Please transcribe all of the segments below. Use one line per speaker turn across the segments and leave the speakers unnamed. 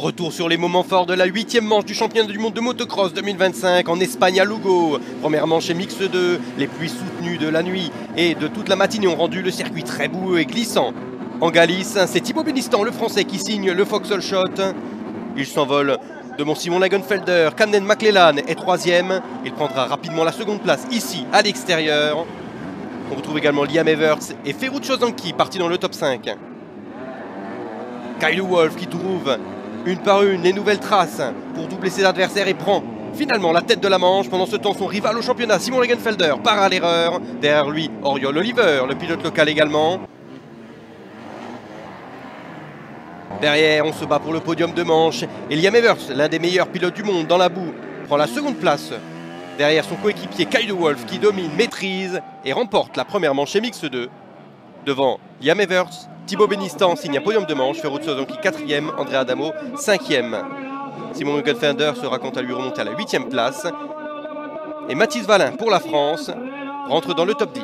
Retour sur les moments forts de la 8e manche du championnat du monde de motocross 2025 en Espagne à Lugo. Première manche et mix 2. Les pluies soutenues de la nuit et de toute la matinée ont rendu le circuit très boueux et glissant. En Galice, c'est Thibaut Benistant, le français, qui signe le Vauxhall Shot. Il s'envole devant Simon Lagenfelder. Camden McClellan est 3e. Il prendra rapidement la seconde place ici à l'extérieur. On retrouve également Liam Evers et Ferruccio Zanchi partis dans le top 5. Kyle Wolf qui trouve une par une les nouvelles traces pour doubler ses adversaires et prend finalement la tête de la manche. Pendant ce temps, son rival au championnat, Simon Lagenfelder, part à l'erreur. Derrière lui, Oriol Oliver, le pilote local également. Derrière, on se bat pour le podium de manche. Et Liam Evers, l'un des meilleurs pilotes du monde dans la boue, prend la seconde place. Derrière son coéquipier Kyle Wolf qui domine, maîtrise et remporte la première manche et mix 2. Devant Liam Evers, Thibaut Benistant signe un podium de manche, Ferruccio Zanchi 4e, André Adamo 5e. Simon Lagenfelder sera quant à lui remonté à la 8e place. Et Mathis Valin pour la France rentre dans le top 10.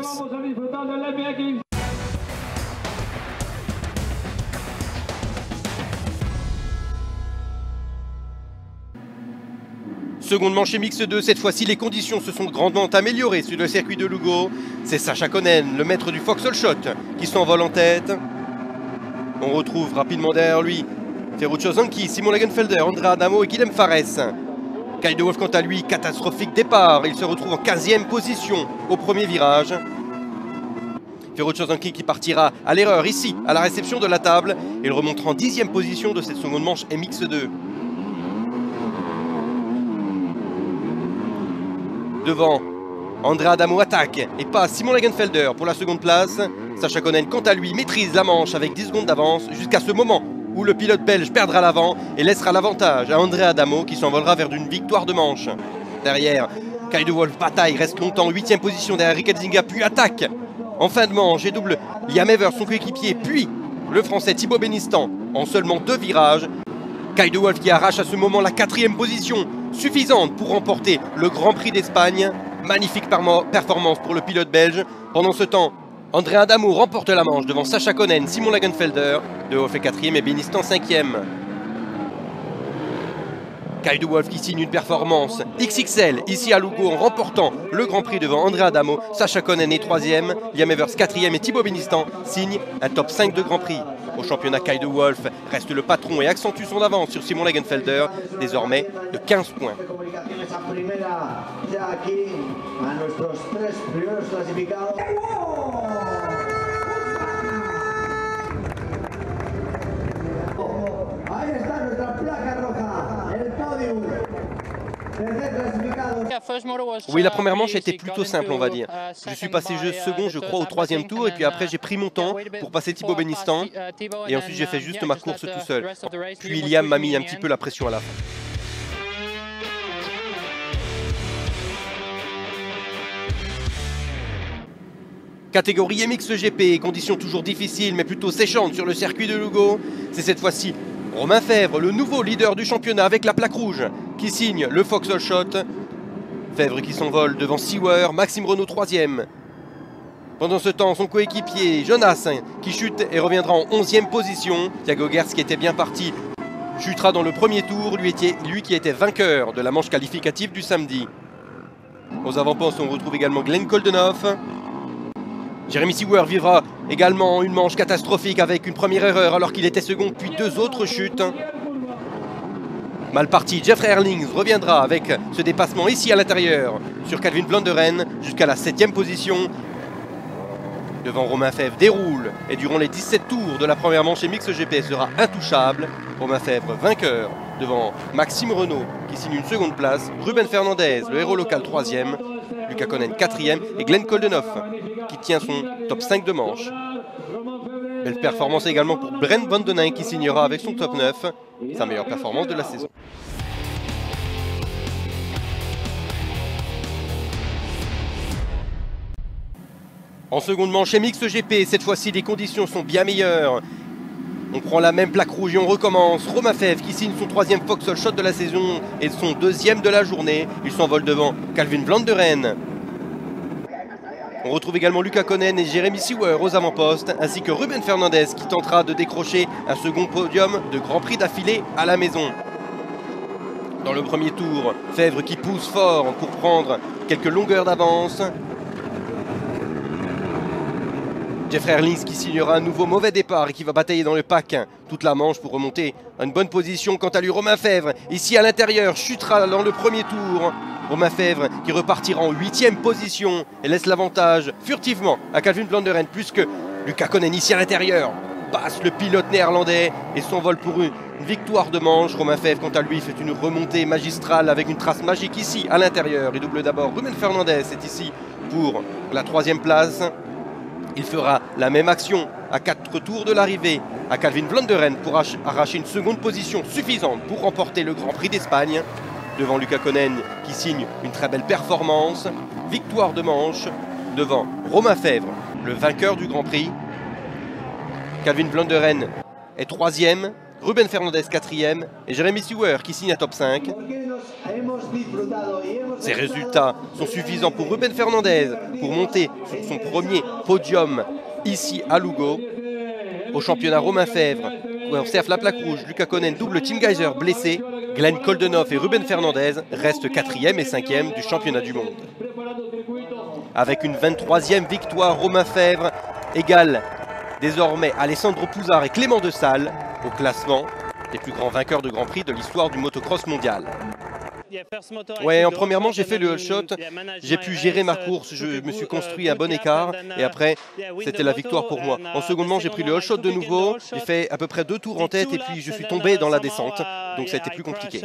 Seconde manche et mix 2, cette fois-ci les conditions se sont grandement améliorées sur le circuit de Lugo. C'est Sacha Konen, le maître du Vauxhall Shot, qui s'envole en tête. On retrouve rapidement derrière lui Ferruccio Zanchi, Simon Lagenfelder, André Adamo et Guilhem Fares. Kyle Wolf quant à lui, catastrophique départ. Il se retrouve en 15e position au premier virage. Ferruccio Zanchi qui partira à l'erreur ici, à la réception de la table. Il remontera en 10e position de cette seconde manche MX2. Devant, André Adamo attaque et passe Simon Lagenfelder pour la seconde place. Sacha Konen, quant à lui, maîtrise la manche avec 10 secondes d'avance jusqu'à ce moment où le pilote belge perdra l'avant et laissera l'avantage à André Adamo qui s'envolera vers une victoire de manche. Derrière, Kyle Wolf bataille, reste longtemps en 8e position derrière Rick Elzinga, puis attaque en fin de manche et double Liam Evers, son coéquipier, puis le français Thibaut Benistant en seulement 2 virages. Kyle Wolf qui arrache à ce moment la 4e position, suffisante pour remporter le Grand Prix d'Espagne. Magnifique performance pour le pilote belge. Pendant ce temps, André Adamo remporte la manche devant Sacha Konen, Simon Lagenfelder. De Wolf est 4e et Benistant 5e. Kyle Wolf qui signe une performance XXL ici à Lugo en remportant le Grand Prix devant André Adamo. Sacha Konen est 3e, Liam Evers 4e et Thibaut Benistant signe un top 5 de Grand Prix. Au championnat, Kyle Wolf reste le patron et accentue son avance sur Simon Lagenfelder, désormais de 15 points. Oui, la première manche était plutôt simple, on va dire. Je suis passé second, je crois, au 3e tour, et puis après j'ai pris mon temps pour passer Thibaut Benistant, et ensuite j'ai fait juste ma course tout seul. Puis Liam m'a mis un petit peu la pression à la fin. Catégorie MXGP, conditions toujours difficiles mais plutôt séchantes sur le circuit de Lugo. C'est cette fois-ci Romain Fèvre, le nouveau leader du championnat avec la plaque rouge, qui signe le Vauxhall Shot. Fèvre qui s'envole devant Sewer, Maxime Renault 3e. Pendant ce temps, son coéquipier Jonas qui chute et reviendra en 11e position. Thiago Gers qui était bien parti chutera dans le premier tour, lui qui était vainqueur de la manche qualificative du samedi. Aux avant-postes, on retrouve également Glenn Koldenoff. Jeremy Sewer vivra également une manche catastrophique avec une première erreur alors qu'il était second, puis 2 autres chutes. Mal parti, Jeffrey Erlings reviendra avec ce dépassement ici à l'intérieur sur Calvin Vlanderen jusqu'à la 7e position. Devant Romain Fèvre déroule et durant les 17 tours de la première manche MXGP sera intouchable. Romain Fèvre vainqueur devant Maxime Renault qui signe une seconde place. Ruben Fernandez, le héros local 3e. Lucas Konen 4e et Glenn Koldenoff qui tient son top 5 de manche. Belle performance également pour Brent Van Den Eyck qui signera avec son top 9 sa meilleure performance de la saison. En seconde manche MXGP, cette fois-ci les conditions sont bien meilleures. On prend la même plaque rouge et on recommence. Romain Fèvre qui signe son 3e Vauxhall Shot de la saison et son 2e de la journée. Il s'envole devant Calvin Vlanderen. On retrouve également Luca Konen et Jeremy Seewer aux avant-postes, ainsi que Ruben Fernandez qui tentera de décrocher un second podium de Grand Prix d'affilée à la maison. Dans le premier tour, Febvre qui pousse fort pour prendre quelques longueurs d'avance. Jeffrey Herlings qui signera un nouveau mauvais départ et qui va batailler dans le pack toute la manche pour remonter à une bonne position. Quant à lui, Romain Febvre, ici à l'intérieur, chutera dans le premier tour. Romain Febvre qui repartira en 8e position et laisse l'avantage furtivement à Calvin Vlanderen, puisque Luca Konen ici à l'intérieur passe le pilote néerlandais et s'envole pour une victoire de manche. Romain Febvre, quant à lui, fait une remontée magistrale avec une trace magique ici à l'intérieur. Il double d'abord Ruben Fernandez, c'est ici pour la 3e place. Il fera la même action à 4 tours de l'arrivée à Calvin Vlanderen pour arracher une seconde position suffisante pour remporter le Grand Prix d'Espagne. Devant Luca Konen qui signe une très belle performance. Victoire de manche devant Romain Febvre, le vainqueur du Grand Prix. Calvin Vlanderen est 3e, Ruben Fernandez 4e et Jeremy Seewer qui signe à top 5. Ces résultats sont suffisants pour Ruben Fernandez pour monter sur son premier podium ici à Lugo. Au championnat, Romain Febvre observe la plaque rouge, Luca Konen double Tim Geiser blessé. Glenn Koldenhoff et Ruben Fernandez restent 4e et 5e du championnat du monde. Avec une 23e victoire, Romain Febvre égale désormais Alessandro Pousar et Clément de Sales au classement des plus grands vainqueurs de Grand Prix de l'histoire du motocross mondial. Ouais, en premièrement, j'ai fait le whole shot, j'ai pu gérer ma course, je me suis construit un bon écart et après, c'était la victoire pour moi. En secondement, j'ai pris le whole shot de nouveau, j'ai fait à peu près 2 tours en tête et puis je suis tombé dans la descente, donc ça a été plus compliqué.